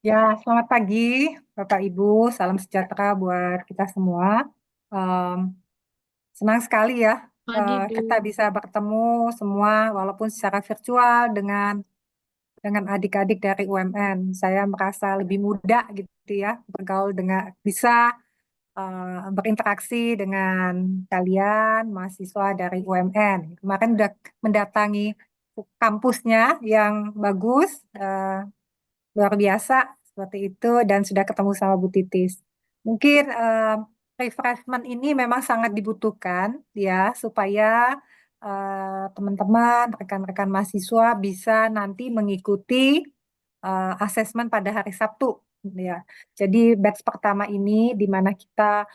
Ya, selamat pagi, Bapak Ibu. Salam sejahtera buat kita semua. Em, Senang sekali ya, Pagi, kita Bu. bisa bertemu semua, walaupun secara virtual dengan adik-adik dari UMN. Saya merasa lebih muda gitu ya, bergaul dengan bisa berinteraksi dengan kalian mahasiswa dari UMN. Kemarin udah mendatangi kampusnya yang bagus. Luar biasa seperti itu dan sudah ketemu sama Bu Titis. Mungkin refreshment ini memang sangat dibutuhkan ya supaya teman-teman, rekan-rekan mahasiswa bisa nanti mengikuti asesmen pada hari Sabtu ya. Jadi batch pertama ini di mana kita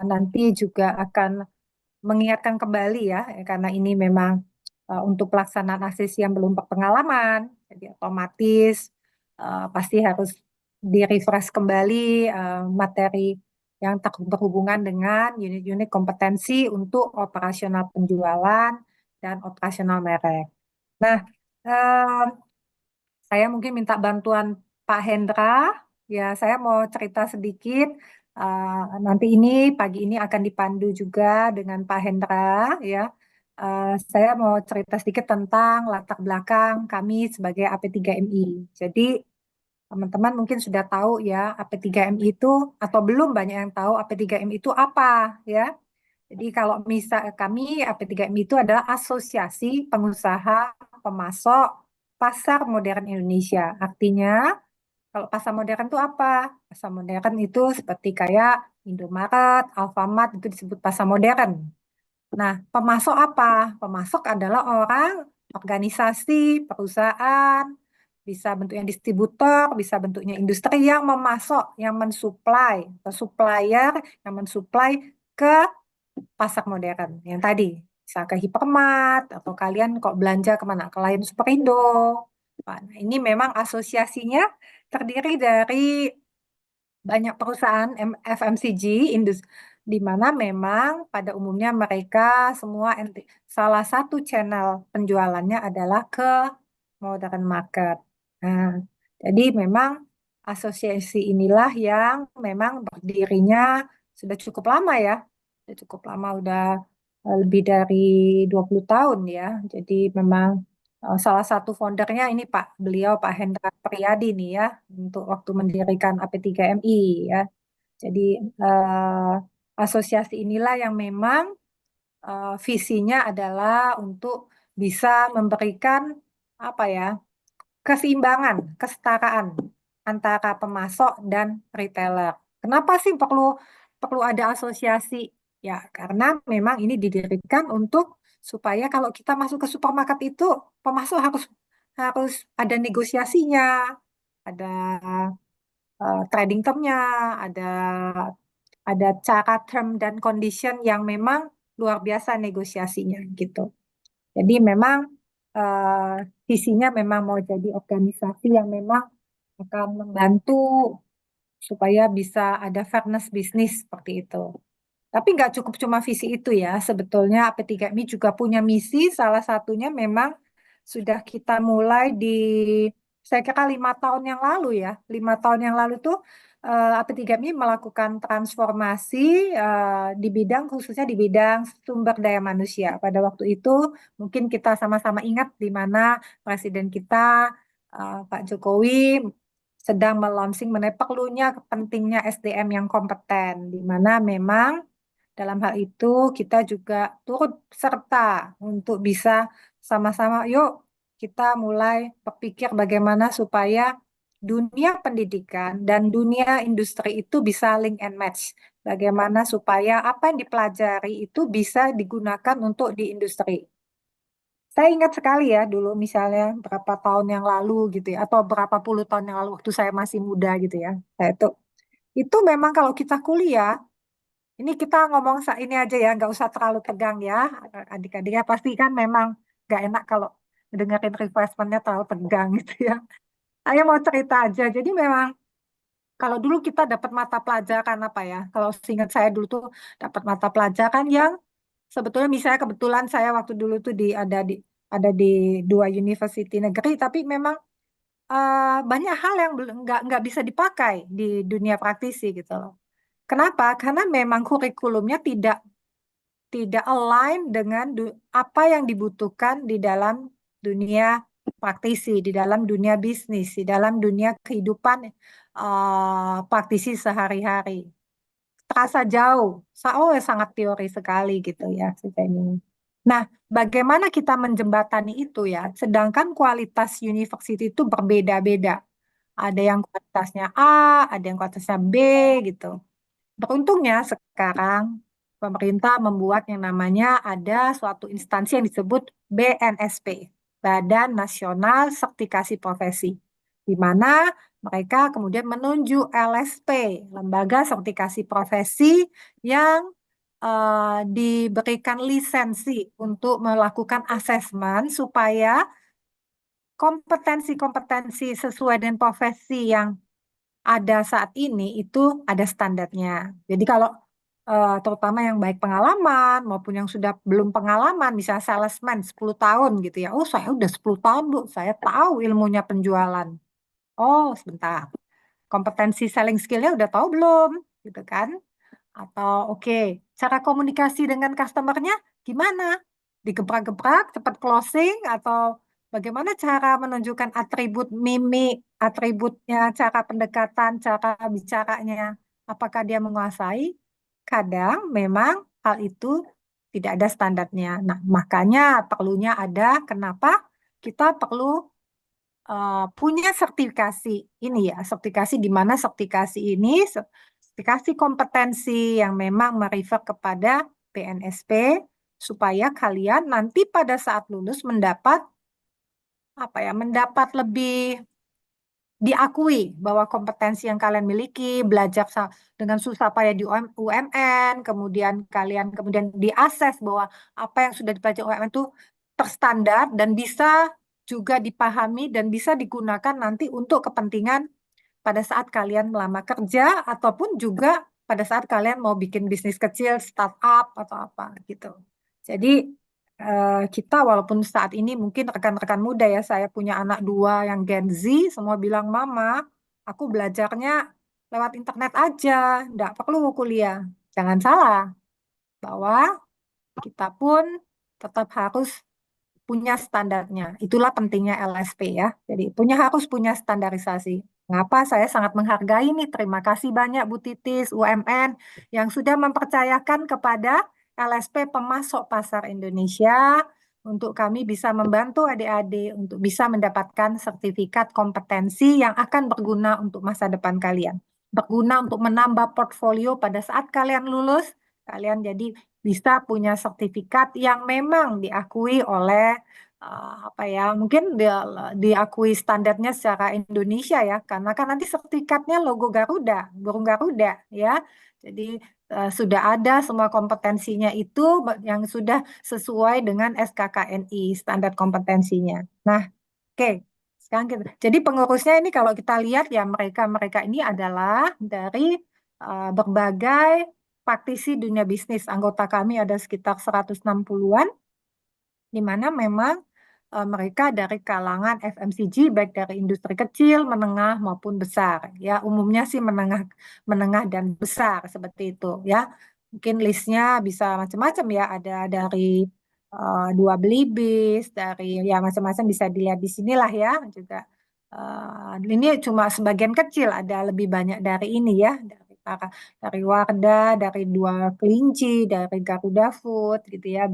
nanti juga akan mengingatkan kembali ya, karena ini memang untuk pelaksanaan ACC yang belum berpengalaman, jadi otomatis pasti harus di-refresh kembali materi yang berhubungan dengan unit-unit kompetensi untuk operasional penjualan dan operasional merek. Nah, eh, saya mungkin minta bantuan Pak Hendra. Ya, saya mau cerita sedikit. Nanti ini pagi ini akan dipandu juga dengan Pak Hendra. Ya, saya mau cerita sedikit tentang latar belakang kami sebagai AP3MI. Jadi teman-teman mungkin sudah tahu ya AP3MI itu atau belum banyak yang tahu AP3MI itu apa ya. Jadi kalau misal kami AP3MI itu adalah Asosiasi Pengusaha Pemasok Pasar Modern Indonesia. Artinya, kalau pasar modern itu apa? Pasar modern itu seperti kayak Indomaret, Alfamart itu disebut pasar modern. Nah, pemasok apa? Pemasok adalah orang, organisasi, perusahaan, bisa bentuknya distributor, bisa bentuknya industri yang memasok, yang mensuplai, atau supplier yang mensuplai ke pasar modern yang tadi, bisa ke hypermart atau kalian kok belanja kemana ke lain Superindo. Nah, ini memang asosiasinya terdiri dari banyak perusahaan FMCG di mana memang pada umumnya mereka semua salah satu channel penjualannya adalah ke modern market. Nah, jadi memang asosiasi inilah yang memang berdirinya sudah cukup lama ya. Sudah cukup lama, udah lebih dari 20 tahun ya. Jadi memang salah satu foundernya ini beliau Pak Hendra Priyadi nih ya, untuk waktu mendirikan AP3MI ya. Jadi eh, asosiasi inilah yang memang visinya adalah untuk bisa memberikan apa ya, keseimbangan, kesetaraan antara pemasok dan retailer. Kenapa sih perlu perlu ada asosiasi? Ya, karena memang ini didirikan untuk supaya kalau kita masuk ke supermarket itu pemasok harus harus ada negosiasinya, ada trading termnya, ada cara term dan condition yang memang luar biasa negosiasinya gitu. Jadi memang visinya memang mau jadi organisasi yang memang akan membantu supaya bisa ada fairness bisnis seperti itu. Tapi nggak cukup cuma visi itu ya. Sebetulnya AP3MI juga punya misi, salah satunya memang sudah kita mulai saya kira 5 tahun yang lalu ya. 5 tahun yang lalu tuh AP3MI melakukan transformasi di bidang, khususnya di bidang sumber daya manusia. Pada waktu itu mungkin kita sama-sama ingat di mana Presiden kita Pak Jokowi sedang melaunching mengenai perlunya pentingnya SDM yang kompeten, di mana memang dalam hal itu kita juga turut serta untuk bisa sama-sama, yuk kita mulai berpikir bagaimana supaya dunia pendidikan dan dunia industri itu bisa link and match. Bagaimana supaya apa yang dipelajari itu bisa digunakan untuk di industri. Saya ingat sekali ya dulu misalnya berapa tahun yang lalu gitu ya, atau berapa puluh tahun yang lalu waktu saya masih muda gitu ya. Saya itu memang kalau kita kuliah, ini kita ngomong ini aja ya, nggak usah terlalu tegang ya. Adik-adiknya pasti kan memang nggak enak kalau dengerin refreshmentnya terlalu tegang gitu ya. Saya mau cerita aja. Jadi memang kalau dulu kita dapat mata pelajaran apa ya? Kalau seingat saya dulu tuh dapat mata pelajaran yang sebetulnya misalnya kebetulan saya waktu dulu tuh ada di dua university negeri, tapi memang banyak hal yang belum nggak bisa dipakai di dunia praktisi gitu loh. Kenapa? Karena memang kurikulumnya tidak tidak align dengan apa yang dibutuhkan di dalam dunia praktisi, di dalam dunia bisnis, di dalam dunia kehidupan praktisi sehari-hari. Terasa jauh, sangat teori sekali gitu ya, ini. Nah, bagaimana kita menjembatani itu ya? Sedangkan kualitas university itu berbeda-beda. Ada yang kualitasnya A, ada yang kualitasnya B gitu. Beruntungnya sekarang pemerintah membuat yang namanya ada suatu instansi yang disebut BNSP, Badan Nasional Sertifikasi Profesi, di mana mereka kemudian menunjuk LSP, Lembaga Sertifikasi Profesi yang diberikan lisensi untuk melakukan asesmen supaya kompetensi-kompetensi sesuai dengan profesi yang ada saat ini itu ada standarnya. Jadi kalau terutama yang baik pengalaman maupun yang sudah belum pengalaman, misalnya salesman 10 tahun gitu ya. Oh, saya udah 10 tahun, Bu. Saya tahu ilmunya penjualan. Oh, sebentar. Kompetensi selling skill-nya udah tahu belum? Gitu kan? Atau oke, cara komunikasi dengan customer-nya gimana? Digebrak-gebrak, cepat closing, atau bagaimana cara menunjukkan atribut mimik, atributnya, cara pendekatan, cara bicaranya? Apakah dia menguasai? Kadang memang hal itu tidak ada standarnya. Nah, makanya perlunya ada, kenapa kita perlu punya sertifikasi ini ya, sertifikasi di mana sertifikasi ini sertifikasi kompetensi yang memang merefer kepada PNSP supaya kalian nanti pada saat lulus mendapat apa ya, mendapat lebih diakui bahwa kompetensi yang kalian miliki, belajar dengan susah payah di UMN, kemudian kalian kemudian diakses bahwa apa yang sudah dipelajari UMN itu terstandar dan bisa juga dipahami dan bisa digunakan nanti untuk kepentingan pada saat kalian melamar kerja ataupun juga pada saat kalian mau bikin bisnis kecil, startup atau apa gitu. Jadi kita walaupun saat ini mungkin rekan-rekan muda ya, saya punya anak dua yang Gen Z, semua bilang, Mama, aku belajarnya lewat internet aja, nggak perlu kuliah. Jangan salah, bahwa kita pun tetap harus punya standarnya. Itulah pentingnya LSP ya. Jadi harus punya standarisasi. Mengapa saya sangat menghargai nih, terima kasih banyak Bu Titis, UMN, yang sudah mempercayakan kepada LSP pemasok pasar Indonesia untuk kami bisa membantu adik-adik untuk bisa mendapatkan sertifikat kompetensi yang akan berguna untuk masa depan kalian. Berguna untuk menambah portfolio pada saat kalian lulus, kalian jadi bisa punya sertifikat yang memang diakui oleh apa ya, mungkin diakui standarnya secara Indonesia ya, karena kan nanti sertifikatnya logo Garuda, burung Garuda ya. Jadi sudah ada semua kompetensinya itu yang sudah sesuai dengan SKKNI, standar kompetensinya. Nah, oke. Sekarang kita, jadi pengurusnya ini kalau kita lihat ya mereka-mereka ini adalah dari berbagai praktisi dunia bisnis. Anggota kami ada sekitar 160-an, di mana memang mereka dari kalangan FMCG, baik dari industri kecil, menengah maupun besar. Ya, umumnya sih menengah, menengah dan besar seperti itu. Ya, mungkin listnya bisa macam-macam ya. Ada dari dua belibis, dari ya macam-macam bisa dilihat di sinilah ya juga. Ini cuma sebagian kecil, ada lebih banyak dari ini ya, dari Wardah, dari dua kelinci, dari Garuda Food gitu ya,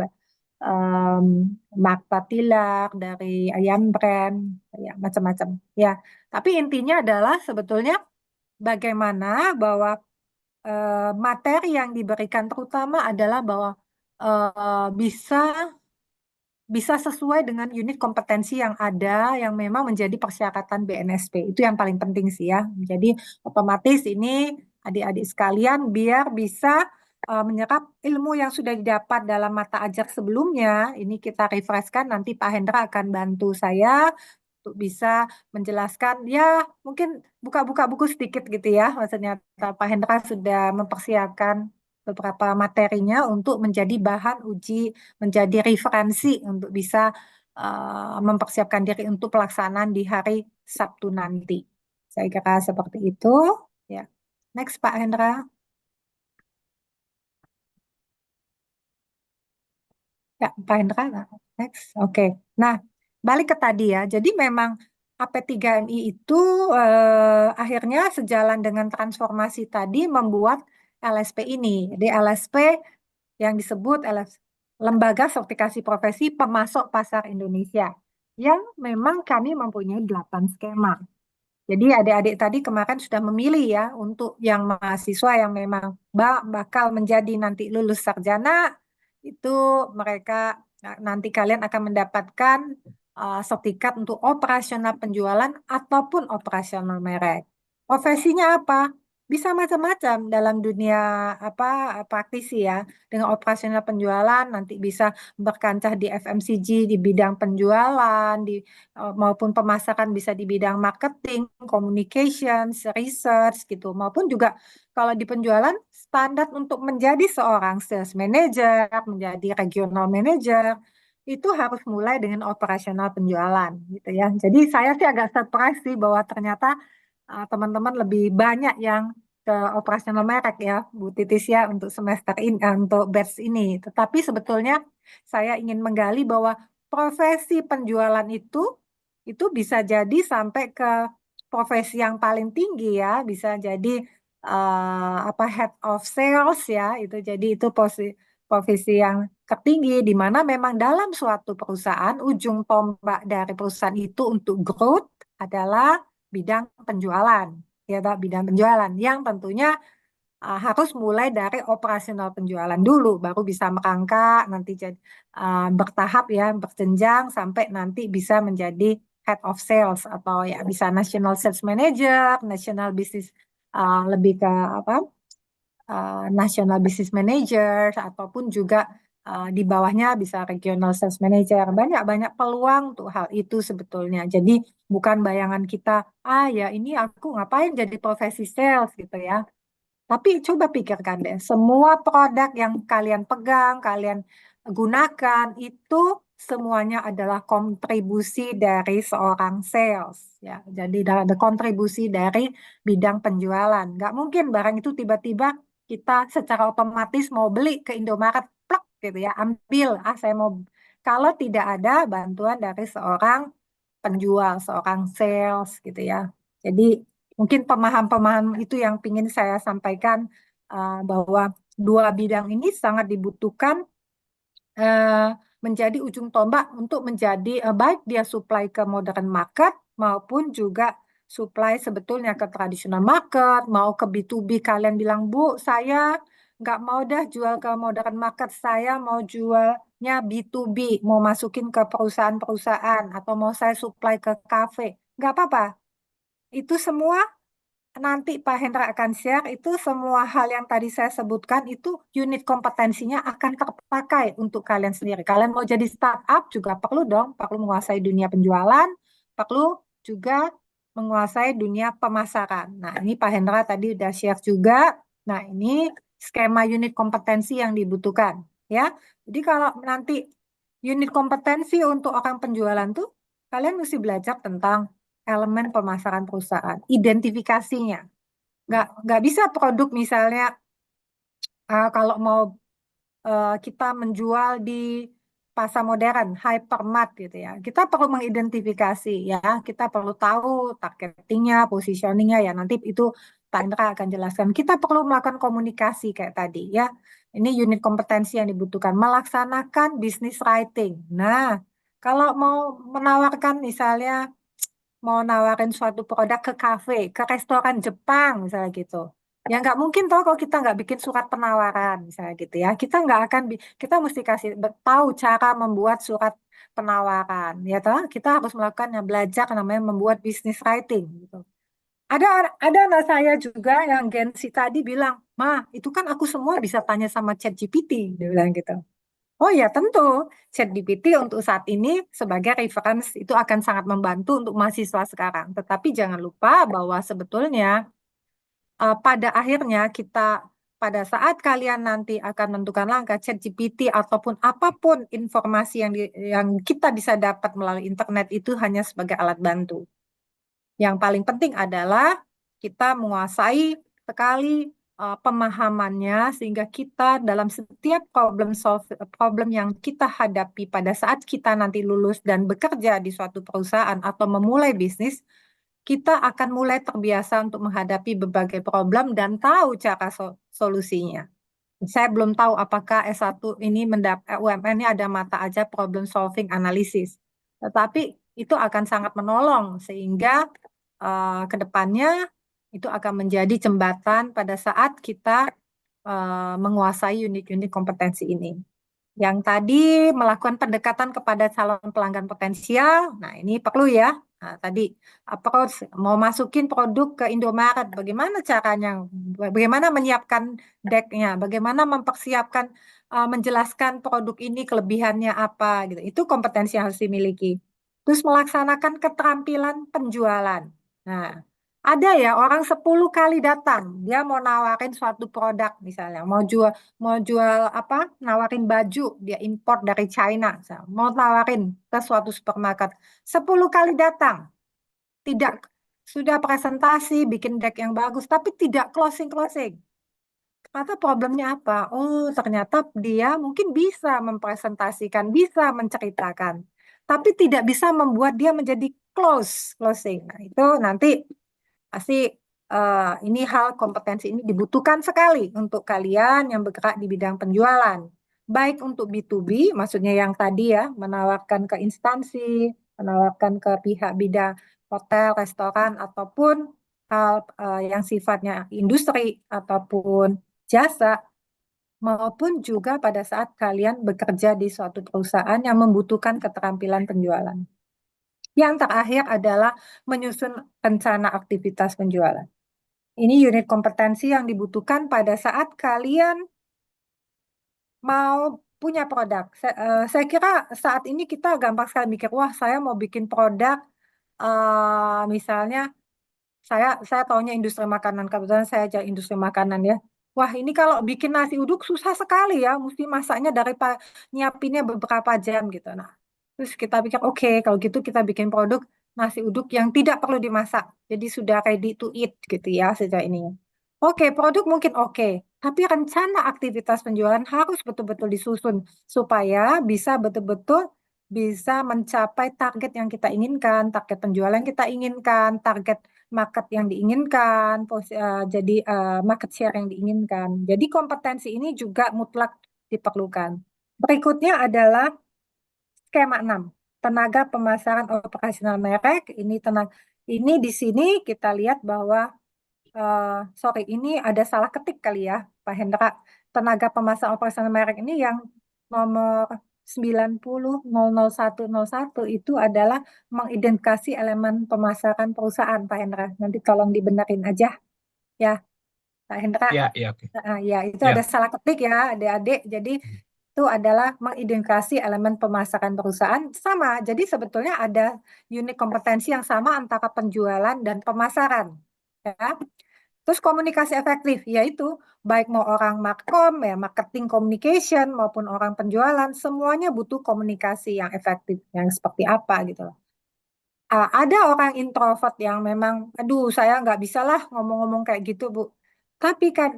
um, Mark Patilar, dari Ayam Brand, ya macam-macam. Ya, tapi intinya adalah sebetulnya bagaimana bahwa materi yang diberikan terutama adalah bahwa bisa bisa sesuai dengan unit kompetensi yang ada yang memang menjadi persyaratan BNSP. Itu yang paling penting sih ya. Jadi otomatis ini adik-adik sekalian biar bisa menyerap ilmu yang sudah didapat dalam mata ajar sebelumnya. Ini kita refreshkan, nanti Pak Hendra akan bantu saya untuk bisa menjelaskan ya, mungkin buka-buka buku sedikit gitu ya. Maksudnya Pak Hendra sudah mempersiapkan beberapa materinya untuk menjadi bahan uji, menjadi referensi untuk bisa mempersiapkan diri untuk pelaksanaan di hari Sabtu nanti. Saya kira seperti itu. Ya, next Pak Hendra. Ya, Pak Hendra. Next. Oke. Nah, balik ke tadi ya. Jadi memang AP3MI itu akhirnya sejalan dengan transformasi tadi membuat LSP ini. Jadi LSP yang disebut Lembaga Sertifikasi Profesi Pemasok Pasar Indonesia, yang memang kami mempunyai 8 skema. Jadi adik-adik tadi kemarin sudah memilih ya untuk yang mahasiswa yang memang bakal menjadi nanti lulus sarjana, itu mereka nanti kalian akan mendapatkan sertifikat untuk operasional penjualan ataupun operasional merek. Profesinya apa? Bisa macam-macam dalam dunia apa praktisi ya. Dengan operasional penjualan nanti bisa berkancah di FMCG di bidang penjualan, maupun pemasaran bisa di bidang marketing, communications, research gitu, maupun juga kalau di penjualan standar untuk menjadi seorang sales manager, menjadi regional manager itu harus mulai dengan operasional penjualan gitu ya. Jadi saya sih agak surprise sih bahwa ternyata teman-teman lebih banyak yang ke operasional merek ya, Bu Titis ya untuk semester ini, untuk batch ini. Tetapi sebetulnya saya ingin menggali bahwa profesi penjualan itu bisa jadi sampai ke profesi yang paling tinggi ya, bisa jadi apa head of sales ya, itu jadi itu profesi yang tertinggi di mana memang dalam suatu perusahaan ujung tombak dari perusahaan itu untuk growth adalah bidang penjualan ya bidang penjualan yang tentunya harus mulai dari operasional penjualan dulu, baru bisa merangkak nanti jadi bertahap ya, berjenjang sampai nanti bisa menjadi head of sales atau ya bisa national sales manager, national business lebih ke apa national business manager ataupun juga di bawahnya bisa regional sales manager. Banyak-banyak peluang untuk hal itu sebetulnya. Jadi bukan bayangan kita, ya ini aku ngapain jadi profesi sales gitu ya. Tapi coba pikirkan deh, semua produk yang kalian pegang, kalian gunakan itu semuanya adalah kontribusi dari seorang sales ya. Jadi ada kontribusi dari bidang penjualan. Nggak mungkin barang itu tiba-tiba kita secara otomatis mau beli ke Indomaret, plak gitu ya, ambil, saya mau. Kalau tidak ada bantuan dari seorang penjual, seorang sales gitu ya. Jadi mungkin pemahaman-pemahaman itu yang ingin saya sampaikan bahwa dua bidang ini sangat dibutuhkan eh, menjadi ujung tombak untuk menjadi baik dia supply ke modern market maupun juga supply sebetulnya ke traditional market, mau ke B2B kalian bilang, Bu, saya nggak mau dah jual ke modern market, saya mau jualnya B2B, mau masukin ke perusahaan-perusahaan atau mau saya supply ke kafe. Nggak apa-apa. Itu semua nanti Pak Hendra akan share itu semua hal yang tadi saya sebutkan itu unit kompetensinya akan terpakai untuk kalian sendiri. Kalian mau jadi startup juga perlu dong, perlu menguasai dunia penjualan, perlu juga menguasai dunia pemasaran. Nah, ini Pak Hendra tadi udah share juga. Nah, ini skema unit kompetensi yang dibutuhkan ya. Jadi kalau nanti unit kompetensi untuk orang penjualan tuh kalian mesti belajar tentang elemen pemasaran perusahaan, identifikasinya. Nggak bisa produk misalnya kalau mau kita menjual di pasar modern, hypermart gitu ya. Kita perlu mengidentifikasi ya, kita perlu tahu targetingnya, positioningnya ya. Nanti itu Pak Indra akan jelaskan. Kita perlu melakukan komunikasi kayak tadi ya. Ini unit kompetensi yang dibutuhkan. Melaksanakan business writing. Nah, kalau mau menawarkan misalnya mau nawarin suatu produk ke kafe, ke restoran Jepang misalnya gitu. Ya nggak mungkin toh kalau kita nggak bikin surat penawaran misalnya gitu ya. Kita nggak akan, kita mesti kasih tahu cara membuat surat penawaran. Ya toh, kita harus melakukan yang belajar namanya membuat business writing gitu. Ada ada anak saya juga yang Gen Z tadi bilang, Ma, itu kan aku semua bisa tanya sama ChatGPT, dia bilang gitu. Oh ya tentu, ChatGPT untuk saat ini sebagai reference itu akan sangat membantu untuk mahasiswa sekarang. Tetapi jangan lupa bahwa sebetulnya pada akhirnya kita pada saat kalian nanti akan menentukan langkah ChatGPT ataupun apapun informasi yang kita bisa dapat melalui internet itu hanya sebagai alat bantu. Yang paling penting adalah kita menguasai sekali pemahamannya sehingga kita dalam setiap problem yang kita hadapi pada saat kita nanti lulus dan bekerja di suatu perusahaan atau memulai bisnis, kita akan mulai terbiasa untuk menghadapi berbagai problem dan tahu cara solusinya. Saya belum tahu apakah S1 ini UMN ini ada mata aja problem solving analysis. Tetapi itu akan sangat menolong sehingga ke depannya itu akan menjadi jembatan pada saat kita menguasai unit-unit kompetensi ini. Yang tadi melakukan pendekatan kepada calon pelanggan potensial, nah ini perlu ya. Nah, tadi approach mau masukin produk ke Indomaret, bagaimana caranya? Bagaimana menyiapkan decknya? Bagaimana mempersiapkan, menjelaskan produk ini kelebihannya apa gitu. Itu kompetensi yang harus dimiliki. Terus melaksanakan keterampilan penjualan. Nah, ada ya orang 10 kali datang, dia mau nawarin suatu produk misalnya, mau jual apa? Nawarin baju, dia import dari China, mau nawarin ke suatu supermarket. 10 kali datang, tidak sudah presentasi, bikin deck yang bagus, tapi tidak closing-closing. Ternyata problemnya apa? Oh, ternyata dia mungkin bisa mempresentasikan, bisa menceritakan, tapi tidak bisa membuat dia menjadi closing. Nah, itu nanti pasti ini hal kompetensi ini dibutuhkan sekali untuk kalian yang bergerak di bidang penjualan. Baik untuk B2B, maksudnya yang tadi ya, menawarkan ke instansi, menawarkan ke pihak bidang hotel, restoran, ataupun hal yang sifatnya industri ataupun jasa, maupun juga pada saat kalian bekerja di suatu perusahaan yang membutuhkan keterampilan penjualan. Yang terakhir adalah menyusun rencana aktivitas penjualan. Ini unit kompetensi yang dibutuhkan pada saat kalian mau punya produk. Saya kira saat ini kita gampang sekali mikir, wah saya mau bikin produk, misalnya saya taunya industri makanan, kebetulan saya jadi industri makanan ya. Wah ini kalau bikin nasi uduk susah sekali ya, mesti masaknya nyiapinnya beberapa jam gitu. Nah, terus kita pikir, oke, kalau gitu kita bikin produk nasi uduk yang tidak perlu dimasak, jadi sudah ready to eat gitu ya sejauh ini. Oke, produk mungkin oke, tapi rencana aktivitas penjualan harus betul-betul disusun supaya bisa betul-betul bisa mencapai target yang kita inginkan, target penjualan yang kita inginkan, target market yang diinginkan, jadi market share yang diinginkan. Jadi kompetensi ini juga mutlak diperlukan. Berikutnya adalah skema 6, tenaga pemasaran operasional merek. Ini di sini kita lihat bahwa sorry, ini ada salah ketik kali ya, Pak Hendra. Tenaga pemasaran operasional merek ini yang nomor 90.00101 itu adalah mengidentifikasi elemen pemasaran perusahaan, Pak Hendra. Nanti tolong dibenerin aja ya, Pak Hendra. Ya, ya, oke. Ya, itu ada Ya. salah ketik ya, adik-adik. Jadi itu adalah mengidentifikasi elemen pemasaran perusahaan sama. Jadi sebetulnya ada unit kompetensi yang sama antara penjualan dan pemasaran. Ya. Terus komunikasi efektif, yaitu baik mau orang markom, ya marketing communication, maupun orang penjualan, semuanya butuh komunikasi yang efektif, yang seperti apa gitu loh. Ada orang introvert yang memang, aduh saya nggak bisa lah ngomong-ngomong kayak gitu Bu. Tapi kan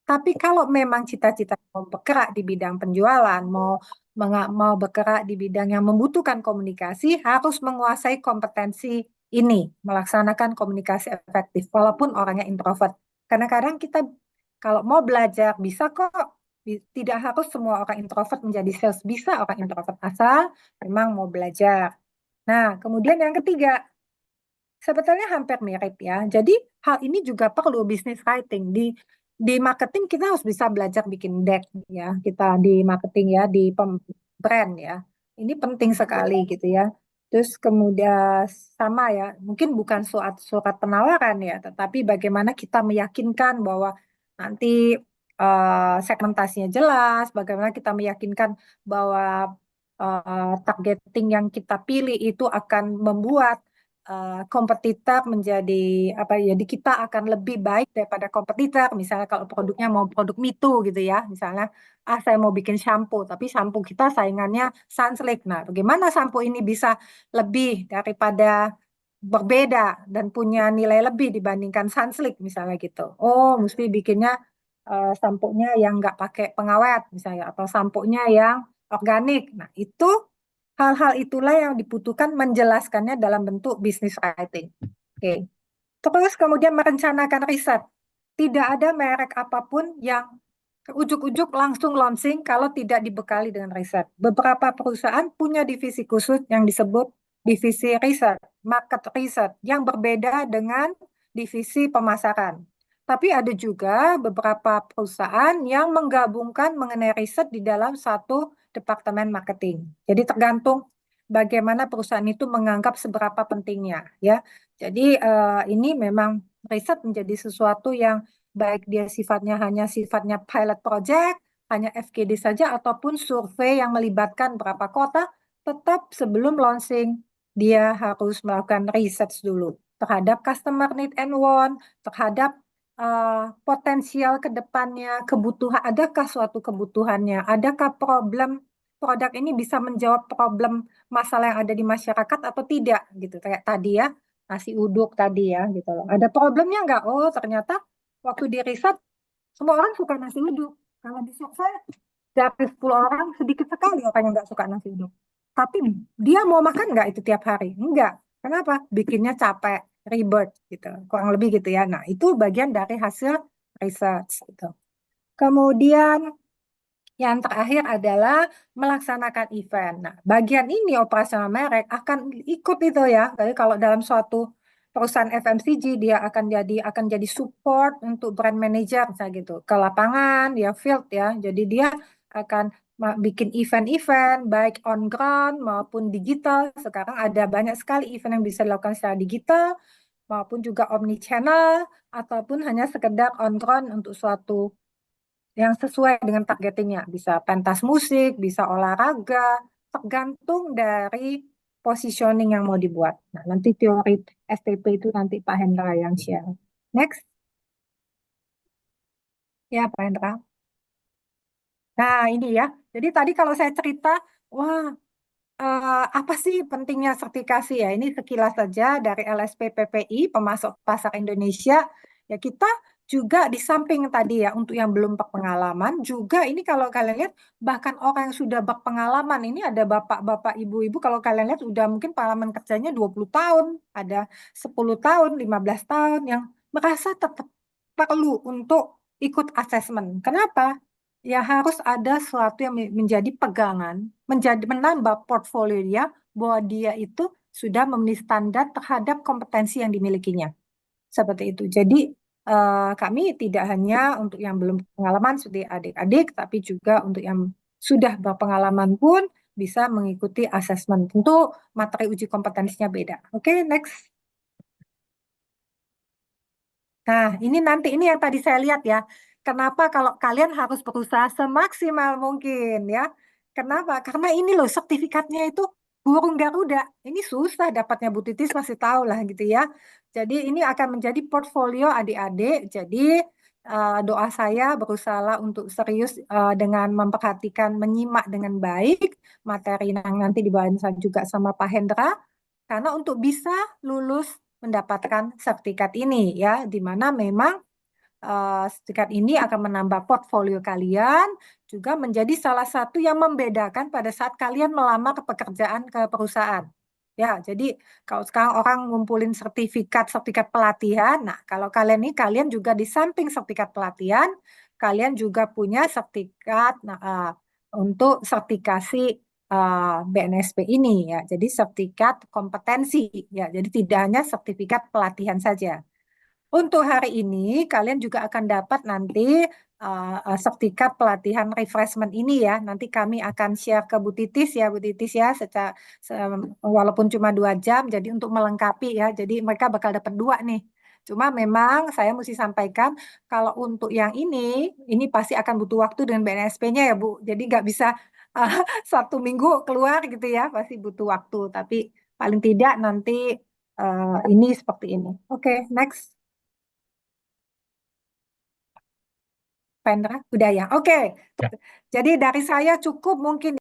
tapi kalau memang cita-cita mau bergerak di bidang penjualan, mau bergerak di bidang yang membutuhkan komunikasi, harus menguasai kompetensi ini, melaksanakan komunikasi efektif, walaupun orangnya introvert. Karena kadang kita kalau mau belajar bisa kok, tidak harus semua orang introvert menjadi sales, bisa orang introvert asal memang mau belajar. Nah, kemudian yang ketiga, sebetulnya hampir mirip ya. Jadi hal ini juga perlu business writing. Di marketing kita harus bisa belajar bikin deck ya. Kita di marketing ya, di brand ya. Ini penting sekali gitu ya. Terus kemudian sama ya, mungkin bukan surat penawaran ya, tetapi bagaimana kita meyakinkan bahwa nanti segmentasinya jelas, bagaimana kita meyakinkan bahwa targeting yang kita pilih itu akan membuat kompetitor menjadi apa ya, jadi kita akan lebih baik daripada kompetitor. Misalnya kalau produknya mau produk Me Too gitu ya, misalnya saya mau bikin shampoo tapi shampoo kita saingannya Sunsilk. Nah, bagaimana shampoo ini bisa lebih daripada berbeda dan punya nilai lebih dibandingkan Sunslick misalnya gitu. Oh, mesti bikinnya sampo-nya yang nggak pakai pengawet misalnya, atau sampo-nya yang organik. Nah, itu hal-hal itulah yang dibutuhkan menjelaskannya dalam bentuk business writing. Oke. Terus kemudian merencanakan riset. Tidak ada merek apapun yang ke ujuk-ujuk langsung launching kalau tidak dibekali dengan riset. Beberapa perusahaan punya divisi khusus yang disebut divisi riset, market research, yang berbeda dengan divisi pemasaran. Tapi ada juga beberapa perusahaan yang menggabungkan mengenai riset di dalam satu departemen marketing. Jadi tergantung bagaimana perusahaan itu menganggap seberapa pentingnya, ya. Jadi ini memang riset menjadi sesuatu yang baik dia sifatnya pilot project, hanya FGD saja, ataupun survei yang melibatkan berapa kota, tetap sebelum launching, dia harus melakukan research dulu terhadap customer need and want, terhadap potensial ke depannya, kebutuhan, adakah suatu kebutuhannya, adakah problem produk ini bisa menjawab problem masalah yang ada di masyarakat atau tidak, gitu. Kayak tadi ya, nasi uduk tadi ya, gitu loh. Ada problemnya nggak? Oh, ternyata waktu di riset, semua orang suka nasi uduk. Kalau di survei, dari 10 orang, sedikit sekali orang yang nggak suka nasi uduk. Tapi dia mau makan nggak itu tiap hari? Enggak. Kenapa? Bikinnya capek, ribet, gitu. Kurang lebih gitu ya. Nah, itu bagian dari hasil research. Gitu. Kemudian yang terakhir adalah melaksanakan event. Nah, bagian ini operasional merek akan ikut itu ya. Jadi kalau dalam suatu perusahaan FMCG dia akan jadi support untuk brand manager misalnya gitu. Ke lapangan, ya field ya. Jadi dia akan bikin event-event baik on ground maupun digital. Sekarang ada banyak sekali event yang bisa dilakukan secara digital maupun juga omni channel ataupun hanya sekedar on ground untuk suatu yang sesuai dengan targetingnya. Bisa pentas musik, bisa olahraga, tergantung dari positioning yang mau dibuat. Nah, nanti teori STP itu nanti Pak Hendra yang share. Next, ya Pak Hendra. Nah, ini ya. Jadi tadi kalau saya cerita, wah, apa sih pentingnya sertifikasi ya? Ini sekilas saja dari LSP PPI, pemasok pasar Indonesia. Ya kita juga di samping tadi ya, untuk yang belum berpengalaman, juga ini kalau kalian lihat, bahkan orang yang sudah berpengalaman, ini ada bapak-bapak, ibu-ibu, kalau kalian lihat udah mungkin pengalaman kerjanya 20 tahun, ada 10 tahun, 15 tahun, yang merasa tetap perlu untuk ikut asesmen. Kenapa? Ya harus ada sesuatu yang menjadi pegangan, menambah portfolio dia bahwa dia itu sudah memenuhi standar terhadap kompetensi yang dimilikinya. Seperti itu. Jadi kami tidak hanya untuk yang belum pengalaman seperti adik-adik, tapi juga untuk yang sudah berpengalaman pun bisa mengikuti asesmen. Tentu materi uji kompetensinya beda. Oke, next. Nah, ini nanti ini yang tadi saya lihat ya. Kenapa kalau kalian harus berusaha semaksimal mungkin ya? Kenapa? Karena ini loh sertifikatnya itu burung Garuda. Ini susah dapatnya, Bu Titis masih tahu lah gitu ya. Jadi ini akan menjadi portfolio adik-adik. Jadi doa saya berusaha untuk serius dengan memperhatikan, menyimak dengan baik materi yang nanti dibawain juga sama Pak Hendra. Karena untuk bisa lulus mendapatkan sertifikat ini ya, di mana memang sertifikat ini akan menambah portfolio kalian, juga menjadi salah satu yang membedakan pada saat kalian melamar pekerjaan ke perusahaan. Ya, jadi kalau sekarang orang ngumpulin sertifikat pelatihan, nah kalau kalian ini kalian juga di samping sertifikat pelatihan, kalian juga punya sertifikat untuk sertifikasi BNSP ini ya. Jadi sertifikat kompetensi ya. Jadi tidak hanya sertifikat pelatihan saja. Untuk hari ini, kalian juga akan dapat nanti sertifikat pelatihan refreshment ini ya. Nanti kami akan share ke Bu Titis ya, Bu Titis ya, walaupun cuma 2 jam, jadi untuk melengkapi ya. Jadi mereka bakal dapat 2 nih. Cuma memang saya mesti sampaikan, kalau untuk yang ini pasti akan butuh waktu dengan BNSP-nya ya Bu. Jadi nggak bisa uh, 1 minggu keluar gitu ya, pasti butuh waktu. Tapi paling tidak nanti ini seperti ini. Oke, next. Pendra, udah ya. Oke. Jadi dari saya cukup mungkin